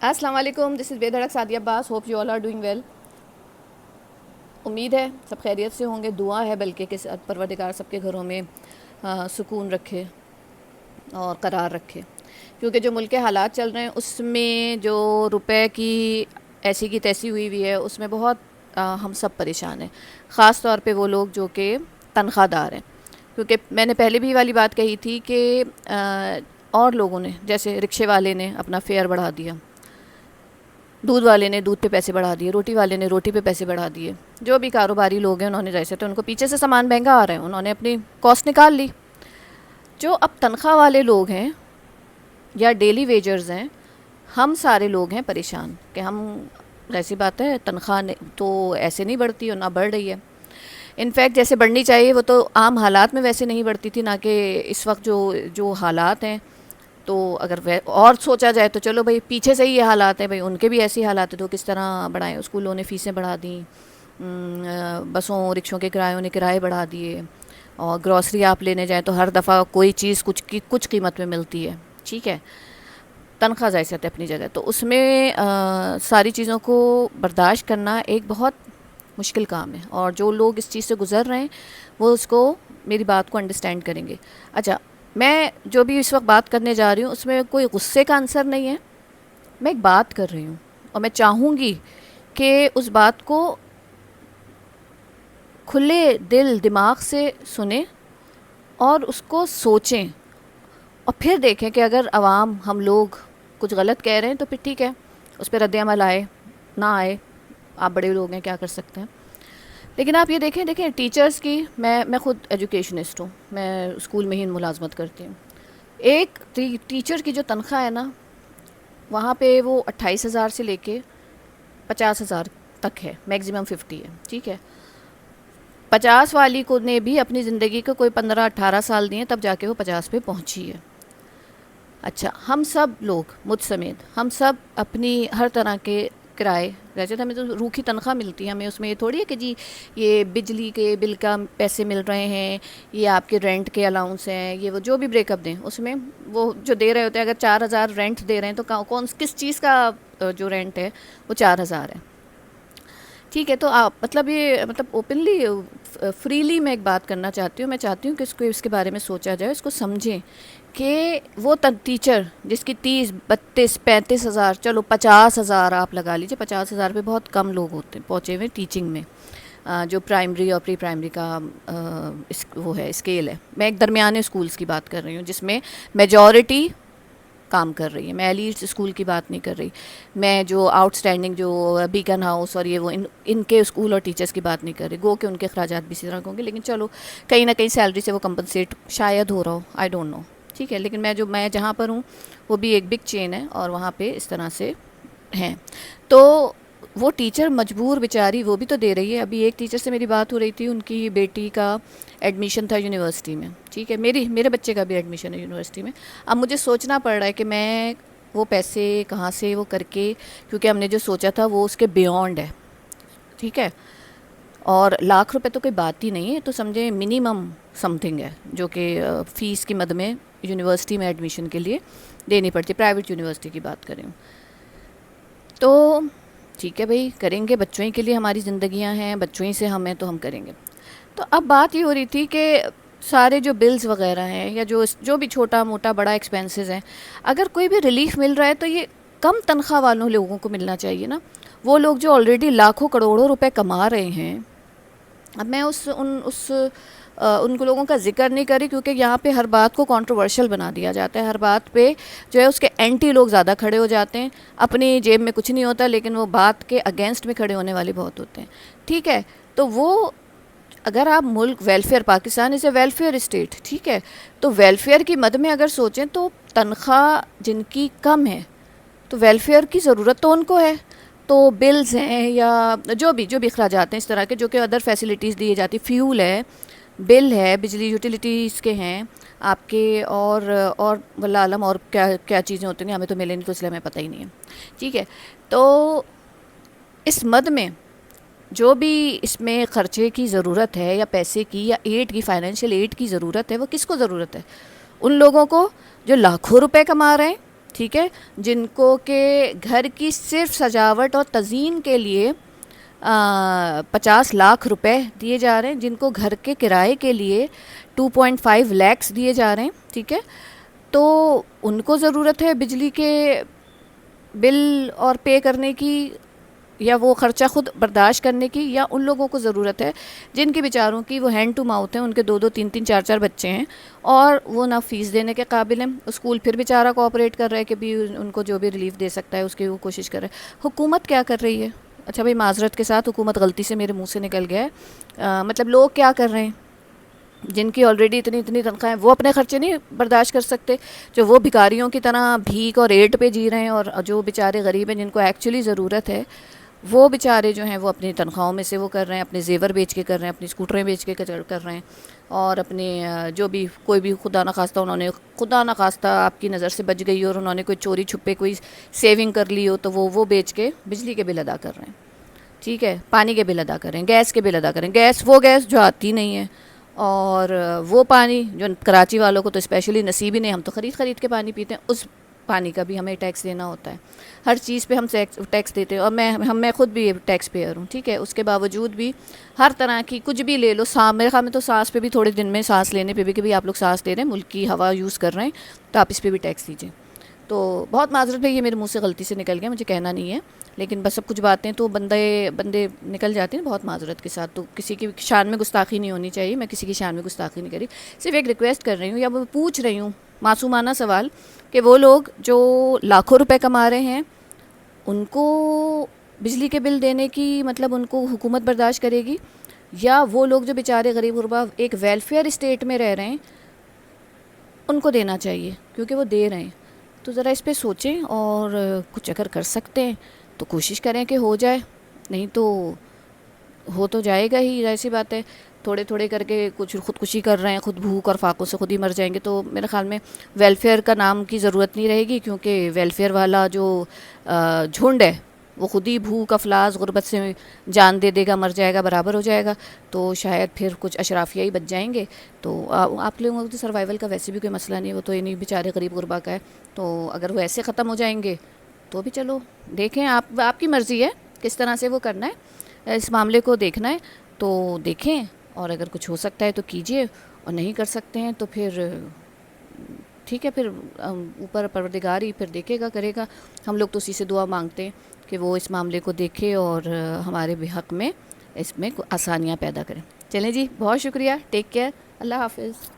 السلام علیکم، this is بے دھڑک Sadia Abbas. Hope you all are doing well. امید ہے سب خیریت سے ہوں گے. دعا ہے بلکہ کہ پروردگار سب کے گھروں میں سکون رکھے اور قرار رکھے، کیونکہ جو ملک کے حالات چل رہے ہیں اس میں جو روپے کی ایسی کی تیسی ہوئی ہے اس میں بہت ہم سب پریشان ہیں، خاص طور پہ وہ لوگ جو کہ تنخواہ دار ہیں. کیونکہ میں نے پہلے بھی والی بات کہی تھی کہ اور لوگوں نے، جیسے رکشے والے نے اپنا فیئر بڑھا دیا، دودھ والے نے دودھ پہ پیسے بڑھا دیے، روٹی والے نے روٹی پہ پیسے بڑھا دیے. جو بھی کاروباری لوگ ہیں انہوں نے جیسے تو ان کو پیچھے سے سامان مہنگا آ رہا ہے، انہوں نے اپنی کاسٹ نکال لی. جو اب تنخواہ والے لوگ ہیں یا ڈیلی ویجرز ہیں، ہم سارے لوگ ہیں پریشان کہ ہم، ایسی بات ہے تنخواہ تو ایسے نہیں بڑھتی اور نہ بڑھ رہی ہے. انفیکٹ جیسے بڑھنی چاہیے وہ تو عام حالات میں ویسے نہیں بڑھتی تھی، نہ کہ اس وقت جو حالات ہیں. تو اگر اور سوچا جائے تو چلو بھائی پیچھے سے ہی یہ حالات ہیں، بھائی ان کے بھی ایسی حالات ہیں تو کس طرح بڑھائیں. اسکولوں نے فیسیں بڑھا دیں، بسوں رکشوں کے کرایوں نے کرائے بڑھا دیے، اور گروسری آپ لینے جائیں تو ہر دفعہ کوئی چیز کچھ قیمت میں ملتی ہے. ٹھیک ہے، تنخواہ ضائع ہے اپنی جگہ، تو اس میں ساری چیزوں کو برداشت کرنا ایک بہت مشکل کام ہے، اور جو لوگ اس چیز سے گزر رہے ہیں وہ اس کو، میری بات کو انڈرسٹینڈ کریں گے. اچھا، میں جو بھی اس وقت بات کرنے جا رہی ہوں اس میں کوئی غصے کا عنصر نہیں ہے. میں ایک بات کر رہی ہوں اور میں چاہوں گی کہ اس بات کو کھلے دل دماغ سے سنیں اور اس کو سوچیں، اور پھر دیکھیں کہ اگر عوام، ہم لوگ کچھ غلط کہہ رہے ہیں تو پھر ٹھیک ہے، اس پہ رد عمل آئے نہ آئے، آپ بڑے لوگ ہیں کیا کر سکتے ہیں. لیکن آپ یہ دیکھیں ٹیچرز کی، میں خود ایجوکیشنسٹ ہوں، میں اسکول میں ہی ملازمت کرتی ہوں. ایک ٹیچر کی جو تنخواہ ہے نا، وہاں پہ وہ 28,000 سے لے کے 50,000 تک ہے، میگزیمم 50 ہے. ٹھیک ہے، 50 والی کو نے بھی اپنی زندگی کو کوئی 15-18 سال دیے تب جا کے وہ 50 پہ پہنچی ہے. اچھا، ہم سب لوگ مجھ سمیت، ہم سب اپنی ہر طرح کے کرائے، ویسے تو ہمیں تو روکھی تنخواہ ملتی ہے، ہمیں اس میں یہ تھوڑی ہے کہ جی یہ بجلی کے بل کا پیسے مل رہے ہیں، یہ آپ کے رینٹ کے الاؤنس ہیں، یہ وہ جو بھی بریک اپ دیں اس میں وہ جو دے رہے ہوتے ہیں. اگر 4,000 رینٹ دے رہے ہیں تو کس چیز کا جو رینٹ ہے وہ 4,000 ہے. ٹھیک ہے، تو آپ مطلب اوپنلی فریلی میں ایک بات کرنا چاہتی ہوں. میں چاہتی ہوں کہ اس کے بارے میں سوچا جائے، اس کو سمجھیں کہ وہ ٹیچر جس کی 30-32-35,000، چلو 50,000 آپ لگا لیجیے، 50,000 پہ بہت کم لوگ ہوتے ہیں پہنچے ہوئے ٹیچنگ میں، جو پرائمری اور پری پرائمری کا وہ ہے اسکیل ہے. میں ایک درمیانے اسکولز کی بات کر رہی ہوں جس میں میجورٹی کام کر رہی ہے. میں ایلیٹس اسکول کی بات نہیں کر رہی، میں جو آؤٹ اسٹینڈنگ جو بیکن ہاؤس اور یہ وہ ان کے اسکول اور ٹیچرز کی بات نہیں کر رہی. گو کہ ان کے اخراجات بھی اسی طرح ہوں گے، لیکن چلو کہیں نہ کہیں سیلری سے وہ کمپنسیٹ شاید ہو رہا ہو، آئی ڈونٹ نو. ٹھیک ہے، لیکن میں جہاں پر ہوں وہ بھی ایک بگ چین ہے اور وہاں پہ اس طرح سے ہیں. تو وہ ٹیچر مجبور بیچاری وہ بھی تو دے رہی ہے. ابھی ایک ٹیچر سے میری بات ہو رہی تھی، ان کی بیٹی کا ایڈمیشن تھا یونیورسٹی میں. ٹھیک ہے، میرے بچے کا بھی ایڈمیشن ہے یونیورسٹی میں. اب مجھے سوچنا پڑ رہا ہے کہ میں وہ پیسے کہاں سے وہ کر کے، کیونکہ ہم نے جو سوچا تھا وہ اس کے بیونڈ ہے. ٹھیک ہے، اور لاکھ روپے تو کوئی بات ہی نہیں ہے، تو سمجھیں منیمم سم تھنگ ہے جو کہ فیس کی مد میں یونیورسٹی میں ایڈمیشن کے لیے دینی پڑتی ہے. پرائیویٹ یونیورسٹی کی بات کریں تو ٹھیک ہے بھائی، کریں گے، بچوں ہی کے لیے ہماری زندگیاں ہیں، بچوں ہی سے ہمیں تو ہم کریں گے. تو اب بات یہ ہو رہی تھی کہ سارے جو بلز وغیرہ ہیں یا جو بھی چھوٹا موٹا بڑا ایکسپینسز ہیں، اگر کوئی بھی ریلیف مل رہا ہے تو یہ کم تنخواہ والوں لوگوں کو ملنا چاہیے نا. وہ لوگ جو آلریڈی لاکھوں کروڑوں روپے کما رہے ہیں. اب میں ان کو لوگوں کا ذکر نہیں کری، کیونکہ یہاں پہ ہر بات کو کنٹروورشل بنا دیا جاتا ہے. ہر بات پہ جو ہے اس کے اینٹی لوگ زیادہ کھڑے ہو جاتے ہیں. اپنی جیب میں کچھ نہیں ہوتا لیکن وہ بات کے اگینسٹ میں کھڑے ہونے والے بہت ہوتے ہیں. ٹھیک ہے، تو وہ اگر آپ ملک ویلفیئر، پاکستان از اے ویلفیئر اسٹیٹ، ٹھیک ہے، تو ویلفیئر کی مد میں اگر سوچیں تو تنخواہ جن کی کم ہے تو ویلفیئر کی ضرورت تو ان کو ہے. تو بلز ہیں یا جو بھی اخراجات ہیں اس طرح کے جو کہ ادر فیسلٹیز دی جاتی، فیول ہے، بل ہے، بجلی یوٹیلیٹیز کے ہیں آپ کے، اور واللہ عالم اور کیا چیزیں ہوتی ہیں، ہمیں تو ملے نہیں تو اس لیے ہمیں پتہ ہی نہیں ہے. ٹھیک ہے، تو اس مد میں جو بھی اس میں خرچے کی ضرورت ہے یا پیسے کی یا ایڈ کی، فائنینشیل ایڈ کی ضرورت ہے، وہ کس کو ضرورت ہے؟ ان لوگوں کو جو لاکھوں روپے کما رہے ہیں ٹھیک ہے، جن کو کہ گھر کی صرف سجاوٹ اور تزئین کے لیے 50 لاکھ روپے دیے جا رہے ہیں، جن کو گھر کے کرائے کے لیے 2.5 لیکس دیے جا رہے ہیں. ٹھیک ہے، تو ان کو ضرورت ہے بجلی کے بل اور پے کرنے کی، یا وہ خرچہ خود برداشت کرنے کی، یا ان لوگوں کو ضرورت ہے جن کی بیچاروں کی وہ ہینڈ ٹو ماؤتھ ہیں، ان کے 2 3 3 4 4 بچے ہیں اور وہ نہ فیس دینے کے قابل ہیں. اسکول پھر بیچارہ کوآپریٹ کر رہا ہے کہ بھی ان کو جو بھی ریلیف دے سکتا ہے اس کی وہ کوشش کر رہا ہے. حکومت کیا کر رہی ہے؟ اچھا بھائی، معذرت کے ساتھ حکومت غلطی سے میرے منہ سے نکل گیا ہے، مطلب لوگ کیا کر رہے ہیں جن کی آلریڈی اتنی تنخواہیں، وہ اپنے خرچے نہیں برداشت کر سکتے، جو وہ بھکاریوں کی طرح بھیک اور ایٹ پہ جی رہے ہیں، اور جو بیچارے غریب ہیں جن کو ایکچولی ضرورت ہے، وہ بیچارے جو ہیں وہ اپنی تنخواہوں میں سے وہ کر رہے ہیں، اپنے زیور بیچ کے کر رہے ہیں، اپنی اسکوٹریں بیچ کے کر رہے ہیں، اور اپنے جو بھی کوئی بھی خدا نخواستہ انہوں نے خدا نخواستہ آپ کی نظر سے بچ گئی اور انہوں نے کوئی چوری چھپے کوئی سیونگ کر لی ہو تو وہ بیچ کے بجلی کے بل ادا کر رہے ہیں. ٹھیک ہے، پانی کے بل ادا کریں، گیس کے بل ادا کریں، گیس جو آتی نہیں ہے، اور وہ پانی جو کراچی والوں کو تو اسپیشلی نصیب ہی نہیں، ہم تو خرید کے پانی پیتے ہیں، اس پانی کا بھی ہمیں ٹیکس دینا ہوتا ہے. ہر چیز پہ ہم ٹیکس دیتے ہیں، اور میں خود بھی ٹیکس پیئر ہوں. ٹھیک ہے، اس کے باوجود بھی ہر طرح کی کچھ بھی لے لو، میرے خیال میں تو سانس پہ بھی تھوڑے دن میں سانس لینے پہ بھی کہ بھی آپ لوگ سانس لے رہے ہیں، ملک کی ہوا یوز کر رہے ہیں، تو آپ اس پہ بھی ٹیکس دیجیے. تو بہت معذرت ہے، یہ میرے منہ سے غلطی سے نکل گیا، مجھے کہنا نہیں ہے، لیکن بس سب کچھ باتیں تو بندے نکل جاتے ہیں بہت معذرت کے ساتھ. تو کسی کی شان میں گستاخی نہیں ہونی چاہیے، میں کسی کی شان میں گستاخی نہیں کری، صرف ایک ریکویسٹ کر رہی ہوں یا میں پوچھ رہی ہوں معصومانہ سوال کہ وہ لوگ جو لاکھوں روپے کما رہے ہیں ان کو بجلی کے بل دینے کی مطلب ان کو حکومت برداشت کرے گی، یا وہ لوگ جو بیچارے غریب غربا ایک ویلفیئر اسٹیٹ میں رہ رہے ہیں ان کو دینا چاہیے کیونکہ وہ دے رہے ہیں. تو ذرا اس پہ سوچیں، اور کچھ اگر کر سکتے ہیں تو کوشش کریں کہ ہو جائے، نہیں تو ہو تو جائے گا ہی، ایسی بات ہے. تھوڑے تھوڑے کر کے کچھ خودکشی کر رہے ہیں، خود بھوک اور فاقوں سے خود ہی مر جائیں گے، تو میرے خیال میں ویلفیئر کا نام کی ضرورت نہیں رہے گی، کیونکہ ویلفیئر والا جو جھنڈ ہے وہ خود ہی بھوک افلاس غربت سے جان دے دے گا، مر جائے گا، برابر ہو جائے گا. تو شاید پھر کچھ اشرافیہ ہی بچ جائیں گے. تو آپ لوگوں کو تو سروائیول کا ویسے بھی کوئی مسئلہ نہیں، وہ تو یہ نہیں بیچارے غریب غربا کا ہے، تو اگر وہ ایسے ختم ہو جائیں گے تو بھی چلو دیکھیں، آپ کی مرضی ہے کس طرح سے وہ کرنا ہے، اس معاملے کو دیکھنا ہے تو دیکھیں، اور اگر کچھ ہو سکتا ہے تو کیجئے، اور نہیں کر سکتے ہیں تو پھر ٹھیک ہے، پھر اوپر پروردگار ہی پھر دیکھے گا، کرے گا. ہم لوگ تو اسی سے دعا مانگتے ہیں کہ وہ اس معاملے کو دیکھے اور ہمارے بھی حق میں اس میں آسانیاں پیدا کریں. چلیں جی، بہت شکریہ، ٹیک کیئر، اللہ حافظ.